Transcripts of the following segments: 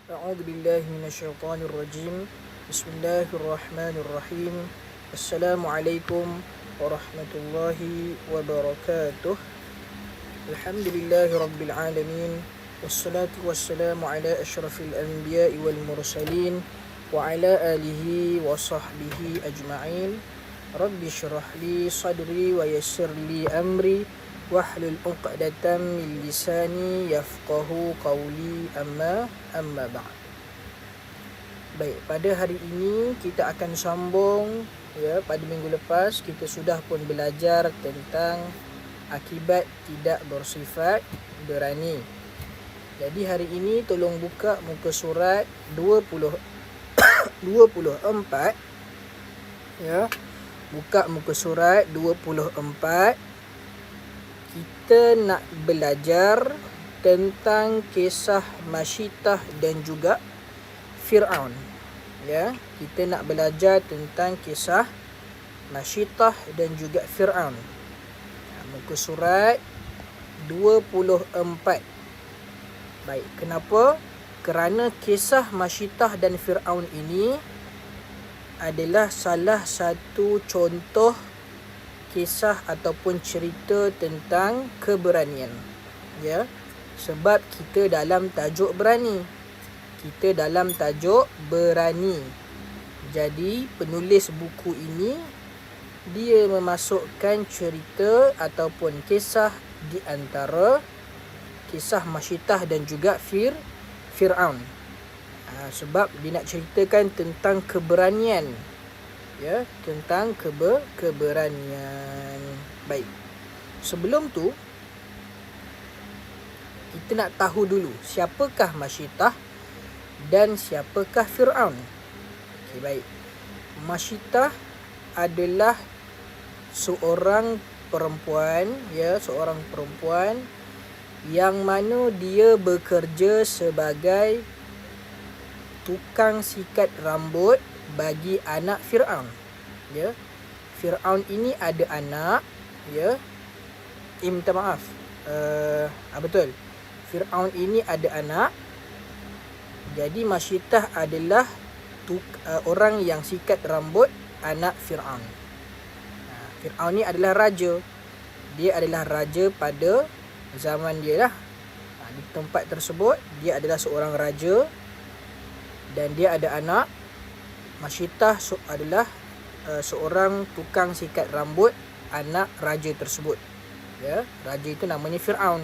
أعوذ بالله من الشيطان الرجيم. بسم الله الرحمن الرحيم. السلام عليكم ورحمة الله وبركاته. الحمد لله رب العالمين، والصلاة والسلام على أشرف الأنبياء والمرسلين وعلى آله وصحبه أجمعين. رب اشرح لي صدري ويسر لي أمري واحلل عقدة من lisani yafqahu qawli amma ba'd. Baik, pada hari ini kita akan sambung pada minggu lepas kita sudah pun belajar tentang akibat tidak bersifat berani. Jadi hari ini tolong buka muka surat 24 buka muka surat 24. Kita nak belajar tentang kisah Masyitah dan juga Fir'aun. Kita nak belajar tentang kisah Masyitah dan juga Fir'aun. Muka surat 24. Baik, kenapa? Kerana kisah Masyitah dan Fir'aun ini adalah salah satu contoh kisah ataupun cerita tentang keberanian. Sebab kita dalam tajuk berani. Jadi penulis buku ini dia memasukkan cerita ataupun kisah di antara kisah Masyitah dan juga Fir'aun. Sebab dia nak ceritakan tentang keberanian. Tentang keberanian. Baik. Sebelum tu kita nak tahu dulu siapakah Masyitah dan siapakah Fir'aun. Baik. Masyitah adalah seorang perempuan, yang mana dia bekerja sebagai tukang sikat rambut bagi anak Fir'aun. Fir'aun ini ada anak, minta maaf. Betul. Fir'aun ini ada anak. Jadi Masyitah adalah orang yang sikat rambut anak Fir'aun. Fir'aun ni adalah raja. Dia adalah raja pada zaman dia lah. Di tempat tersebut dia adalah seorang raja dan dia ada anak. Masyitah adalah seorang tukang sikat rambut anak raja tersebut. Raja itu namanya Fir'aun.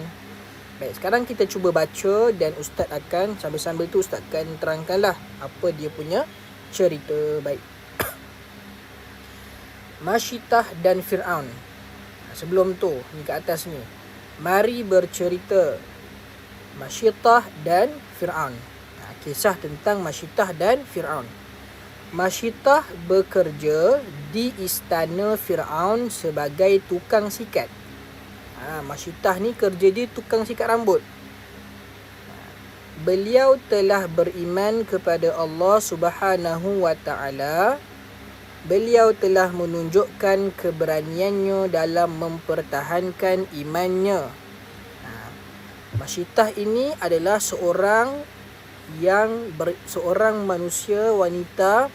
Baik, sekarang kita cuba baca dan Ustaz akan sambil-sambil tu Ustaz akan terangkanlah apa dia punya cerita. Baik. Masyitah dan Fir'aun. Sebelum tu, ni kat atas ni. Mari bercerita Masyitah dan Fir'aun. Kisah tentang Masyitah dan Fir'aun. Masyitah bekerja di istana Fir'aun sebagai tukang sikat. Masyitah ni kerja dia tukang sikat rambut. Beliau telah beriman kepada Allah Subhanahu wa ta'ala. Beliau telah menunjukkan keberaniannya dalam mempertahankan imannya. Masyitah ini adalah seorang manusia wanita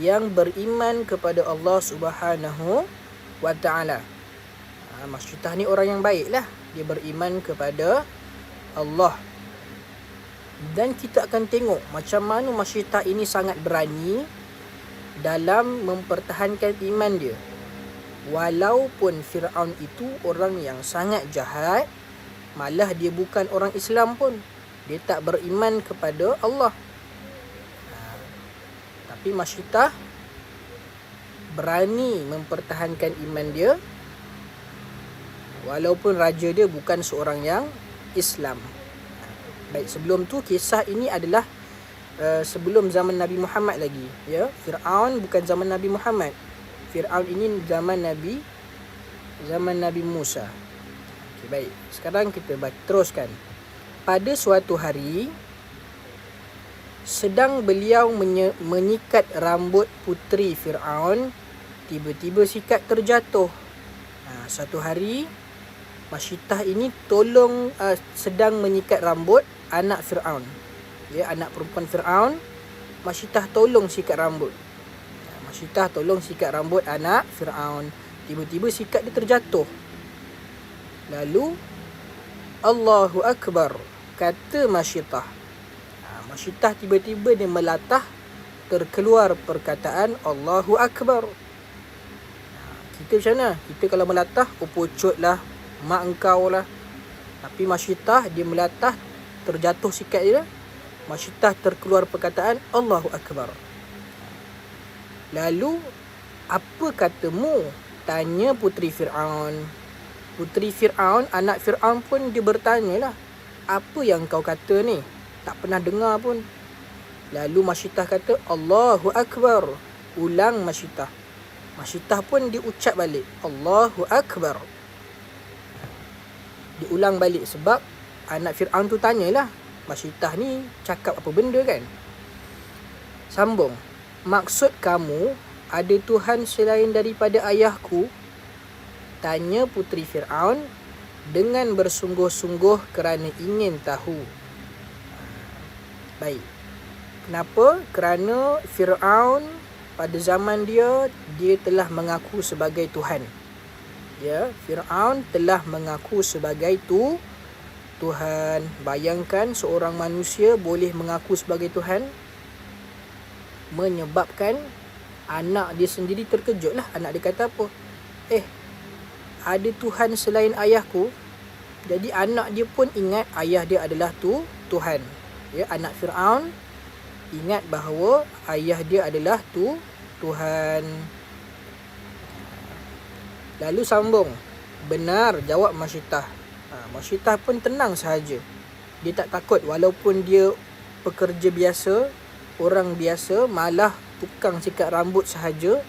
yang beriman kepada Allah Subhanahu wa ta'ala. Masyitah ni orang yang baik lah. Dia beriman kepada Allah. Dan kita akan tengok macam mana Masyitah ini sangat berani dalam mempertahankan iman dia. Walaupun Fir'aun itu orang yang sangat jahat, malah dia bukan orang Islam pun. Dia tak beriman kepada Allah. Tapi Masyitah berani mempertahankan iman dia walaupun raja dia bukan seorang yang Islam. Baik, sebelum tu kisah ini adalah sebelum zaman Nabi Muhammad lagi. Fir'aun bukan zaman Nabi Muhammad. Fir'aun ini zaman Nabi Musa. Baik, sekarang kita teruskan. Pada suatu hari, sedang beliau menyikat rambut puteri Fir'aun, tiba-tiba sikat terjatuh. Satu hari, Masyitah ini sedang menyikat rambut anak Fir'aun. ya, anak perempuan Fir'aun, Masyidah tolong sikat rambut. Masyidah tolong sikat rambut anak Fir'aun. Tiba-tiba sikat dia terjatuh. Lalu Allahu Akbar, kata Masyidah. Masyidah tiba-tiba dia melatah, terkeluar perkataan Allahu Akbar. Kita macam mana? Kita kalau melatah, pucut lah, mak engkau lah. Tapi Masyidah dia melatah, terjatuh sikat dia. Masyidah terkeluar perkataan Allahu Akbar. Lalu, apa katamu? Tanya puteri Fir'aun. Puteri Fir'aun, anak Fir'aun pun dia bertanya lah, apa yang kau kata ni? Tak pernah dengar pun. Lalu Masyidah kata Allahu Akbar. Ulang Masyidah. Masyidah pun diucap balik Allahu Akbar. Diulang balik sebab anak Fir'aun tu tanyalah, Masyidah ni cakap apa benda kan? Sambung. Maksud kamu ada Tuhan selain daripada ayahku? Tanya puteri Fir'aun dengan bersungguh-sungguh kerana ingin tahu. Baik. Kenapa? Kerana Fir'aun pada zaman dia telah mengaku sebagai Tuhan. Ya, Fir'aun telah mengaku sebagai Tuhan. Bayangkan seorang manusia boleh mengaku sebagai Tuhan, menyebabkan anak dia sendiri terkejut lah. Anak dia kata apa? Ada Tuhan selain ayahku. Jadi anak dia pun ingat ayah dia adalah Tuhan. Ya, anak Fir'aun ingat bahawa ayah dia adalah Tuhan. Lalu sambung. Benar, jawab Masyidah. Masyidah pun tenang sahaja. Dia tak takut walaupun dia pekerja biasa, orang biasa, malah tukang sikat rambut sahaja,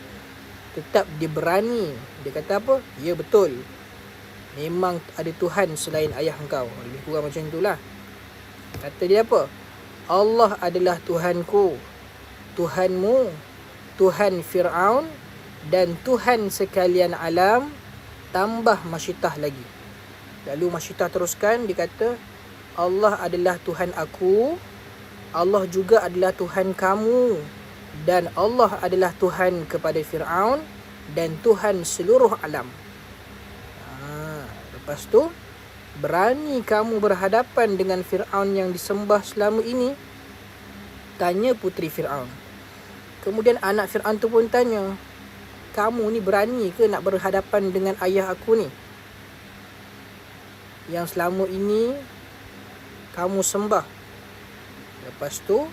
tetap dia berani. Dia kata apa? Ya, betul. Memang ada Tuhan selain ayah engkau. Lebih kurang macam itulah. Kata dia apa? Allah adalah Tuhanku, Tuhanmu, Tuhan Fir'aun dan Tuhan sekalian alam, tambah Masyidah lagi. Lalu Masyidah teruskan, dia kata Allah adalah Tuhan aku, Allah juga adalah Tuhan kamu, dan Allah adalah Tuhan kepada Fir'aun dan Tuhan seluruh alam. Lepas tu, berani kamu berhadapan dengan Fir'aun yang disembah selama ini? Tanya puteri Fir'aun. Kemudian anak Fir'aun tu pun tanya, kamu ni berani ke nak berhadapan dengan ayah aku ni, yang selama ini kamu sembah? Lepas tu,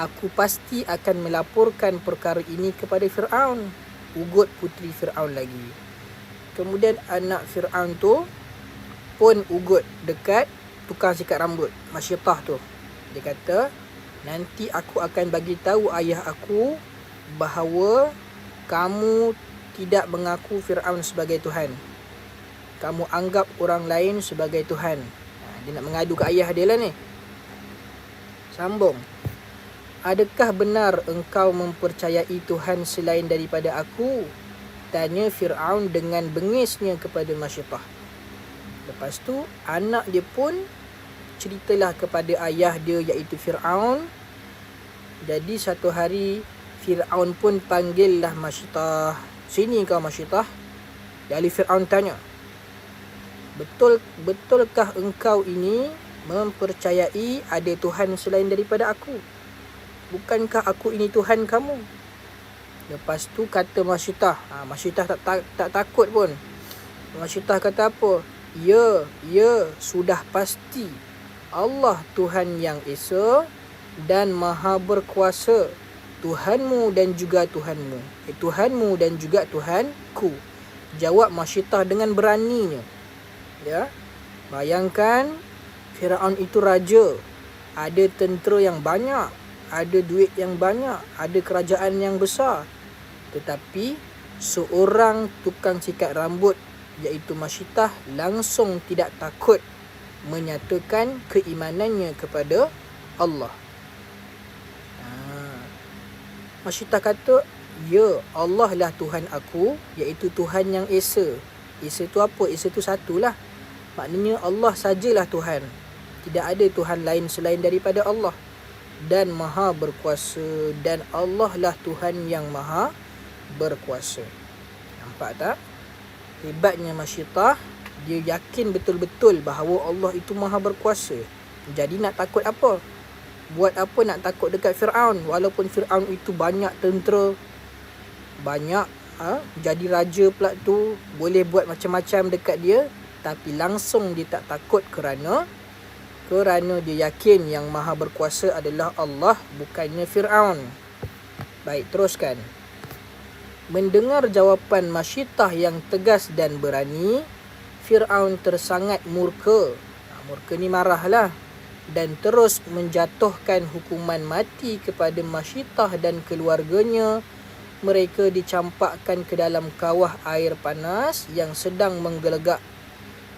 aku pasti akan melaporkan perkara ini kepada Fir'aun, ugut puteri Fir'aun lagi. Kemudian anak Fir'aun tu pun ugut dekat tukang sikat rambut, Masyidah tu. Dia kata, nanti aku akan bagi tahu ayah aku bahawa kamu tidak mengaku Fir'aun sebagai Tuhan. Kamu anggap orang lain sebagai Tuhan. Dia nak mengadu ke ayah dia lah ni. Sambung. Adakah benar engkau mempercayai Tuhan selain daripada aku? Tanya Fir'aun dengan bengisnya kepada Masyidah. Lepas tu, anak dia pun ceritalah kepada ayah dia iaitu Fir'aun. Jadi satu hari, Fir'aun pun panggillah Masyidah. Sini kau Masyidah. Lalu Fir'aun tanya, Betulkah engkau ini mempercayai ada Tuhan selain daripada aku? Bukankah aku ini Tuhan kamu? Lepas tu kata Masyidah. Masyidah tak takut pun. Masyidah kata apa? Ya, sudah pasti. Allah Tuhan yang Esa dan Maha Berkuasa. Tuhanmu dan juga Tuhanmu. Tuhanmu dan juga Tuhanku. Jawab Masyidah dengan beraninya. Ya, bayangkan Fir'aun itu raja, ada tentera yang banyak, ada duit yang banyak, ada kerajaan yang besar. Tetapi seorang tukang sikat rambut iaitu Masyidah langsung tidak takut menyatakan keimanannya kepada Allah. Masyidah kata, ya, Allah lah Tuhan aku, iaitu Tuhan yang Esa. Esa tu apa? Esa tu satulah. Maknanya Allah sajalah Tuhan. Tidak ada Tuhan lain selain daripada Allah. dan maha berkuasa, dan Allah lah Tuhan yang maha berkuasa. Nampak tak? Hebatnya masyiatah, dia yakin betul-betul bahawa Allah itu maha berkuasa. Jadi nak takut apa? Buat apa nak takut dekat Fir'aun? Walaupun Fir'aun itu banyak tentera, banyak jadi raja pula tu, boleh buat macam-macam dekat dia, tapi langsung dia tak takut kerana dia yakin yang maha berkuasa adalah Allah, bukannya Fir'aun. Baik, teruskan. Mendengar jawapan masyiatah yang tegas dan berani, Fir'aun tersangat murka. Murka ni marahlah, dan terus menjatuhkan hukuman mati kepada masyiatah dan keluarganya. Mereka dicampakkan ke dalam kawah air panas yang sedang menggelegak.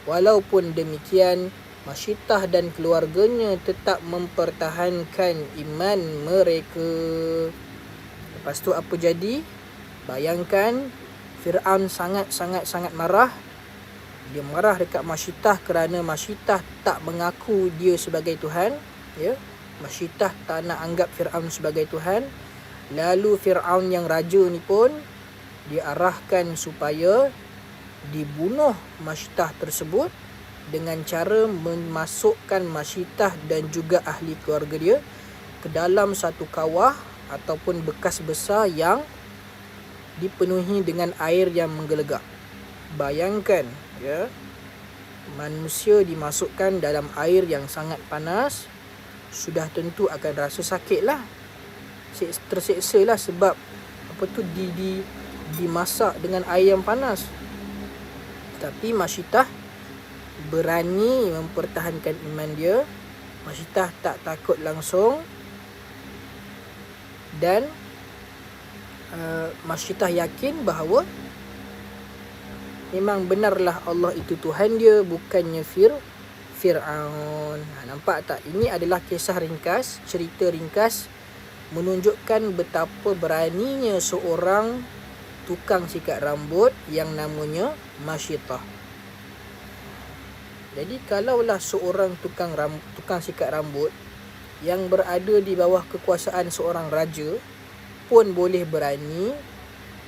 Walaupun demikian, masyiatah dan keluarganya tetap mempertahankan iman mereka. Lepas tu apa jadi? Bayangkan, Fir'aun sangat marah. Dia marah dekat masyiatah kerana masyiatah tak mengaku dia sebagai Tuhan, ya. Masyiatah tak nak anggap Fir'aun sebagai Tuhan. Lalu Fir'aun yang raja ni pun diarahkan supaya dibunuh masyiatah tersebut dengan cara memasukkan masyiatah dan juga ahli keluarga dia ke dalam satu kawah ataupun bekas besar yang dipenuhi dengan air yang menggelegak. Bayangkan, ya, manusia dimasukkan dalam air yang sangat panas, sudah tentu akan rasa sakit lah, terseksa lah, sebab apa tu dimasak dengan air yang panas. Tapi masyiatah berani mempertahankan iman dia. Masyiatah tak takut langsung, dan masyiatah yakin bahawa memang benarlah Allah itu Tuhan dia, bukannya Fir'aun. Nampak tak? Ini adalah kisah ringkas, cerita ringkas menunjukkan betapa beraninya seorang tukang sikat rambut yang namanya masyiatah. Jadi kalaulah seorang tukang sikat rambut yang berada di bawah kekuasaan seorang raja pun boleh berani,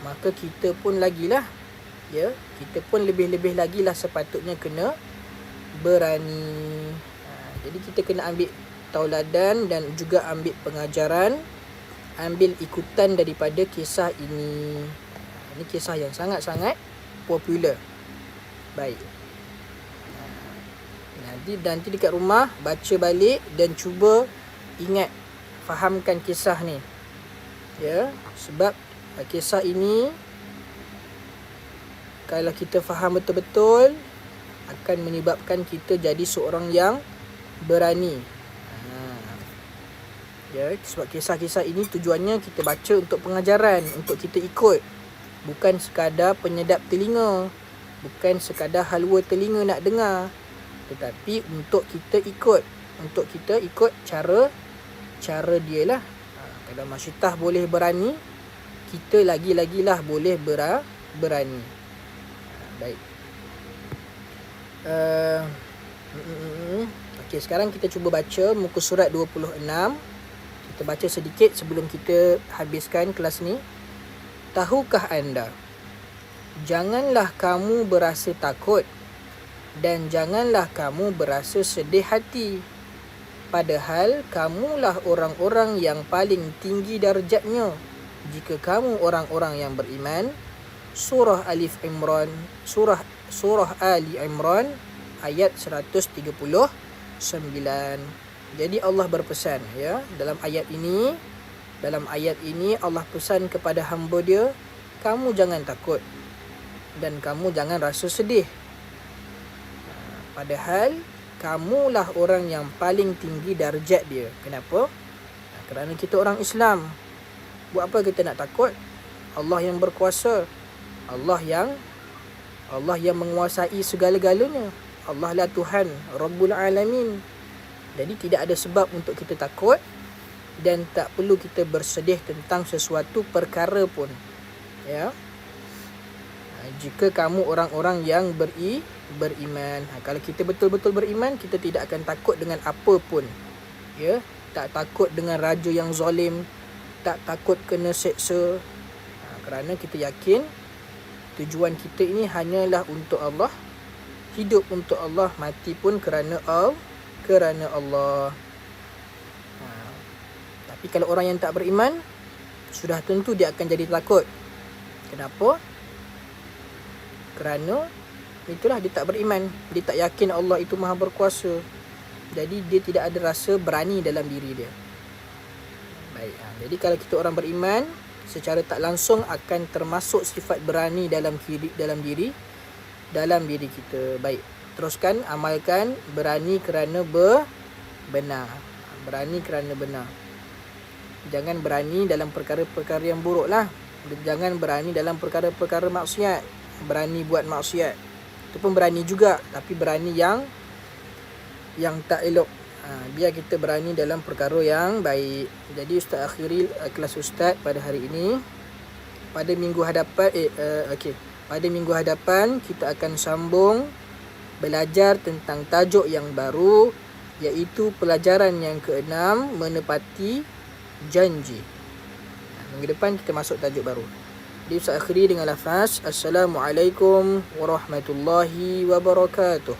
maka kita pun lagilah, ya, kita pun lebih-lebih lagilah sepatutnya kena berani. Jadi kita kena ambil tauladan dan juga ambil pengajaran, ambil ikutan daripada kisah ini. Ini kisah yang sangat-sangat popular. Baik. Nanti dekat rumah baca balik dan cuba ingat, fahamkan kisah ni. Ya, sebab kisah ini kalau kita faham betul-betul akan menyebabkan kita jadi seorang yang berani. Ya, sebab kisah-kisah ini tujuannya kita baca untuk pengajaran, untuk kita ikut. Bukan sekadar penyedap telinga, bukan sekadar halwa telinga nak dengar, tetapi untuk kita ikut, cara dia lah. Kalau masyiatah boleh berani, kita lagi-lagilah boleh berani. Baik. Okey, sekarang kita cuba baca muka surat 26. Kita baca sedikit sebelum kita habiskan kelas ni. Tahukah anda, janganlah kamu berasa takut dan janganlah kamu berasa sedih hati, padahal kamulah orang-orang yang paling tinggi darjatnya jika kamu orang-orang yang beriman. Surah Ali Imran ayat 139. Jadi Allah berpesan, ya, dalam ayat ini Allah pesan kepada hamba dia, kamu jangan takut dan kamu jangan rasa sedih, padahal kamulah orang yang paling tinggi darjat dia. Kenapa? Kerana kita orang Islam. Buat apa kita nak takut? Allah yang berkuasa, Allah yang menguasai segala-galanya. Allah lah Tuhan Rabbul Alamin. Jadi tidak ada sebab untuk kita takut dan tak perlu kita bersedih tentang sesuatu perkara pun. Ya. Jika kamu orang-orang yang beriman. Kalau kita betul-betul beriman, kita tidak akan takut dengan apa pun. Ya. tak takut dengan raja yang zalim, tak takut kena seksa. Kerana kita yakin tujuan kita ini hanyalah untuk Allah, hidup untuk Allah, mati pun kerana Allah. Tapi kalau orang yang tak beriman, sudah tentu dia akan jadi takut. Kenapa? Kerana itulah dia tak beriman. Dia tak yakin Allah itu maha berkuasa. Jadi dia tidak ada rasa berani dalam diri dia. Baik. Jadi kalau kita orang beriman, secara tak langsung akan termasuk sifat berani dalam diri kita. Baik. Teruskan amalkan berani kerana benar. Berani kerana benar. Jangan berani dalam perkara-perkara yang buruk lah. Jangan berani dalam perkara-perkara maksiat. Berani buat maksiat, itu pun berani juga, tapi berani yang tak elok. Biar kita berani dalam perkara yang baik. Jadi Ustaz akhiri kelas Ustaz pada hari ini. Pada minggu hadapan kita akan sambung belajar tentang tajuk yang baru, iaitu pelajaran yang ke-6, menepati janji. Minggu depan kita masuk tajuk baru. Jadi Ustaz akhiri dengan lafaz Assalamualaikum warahmatullahi wabarakatuh.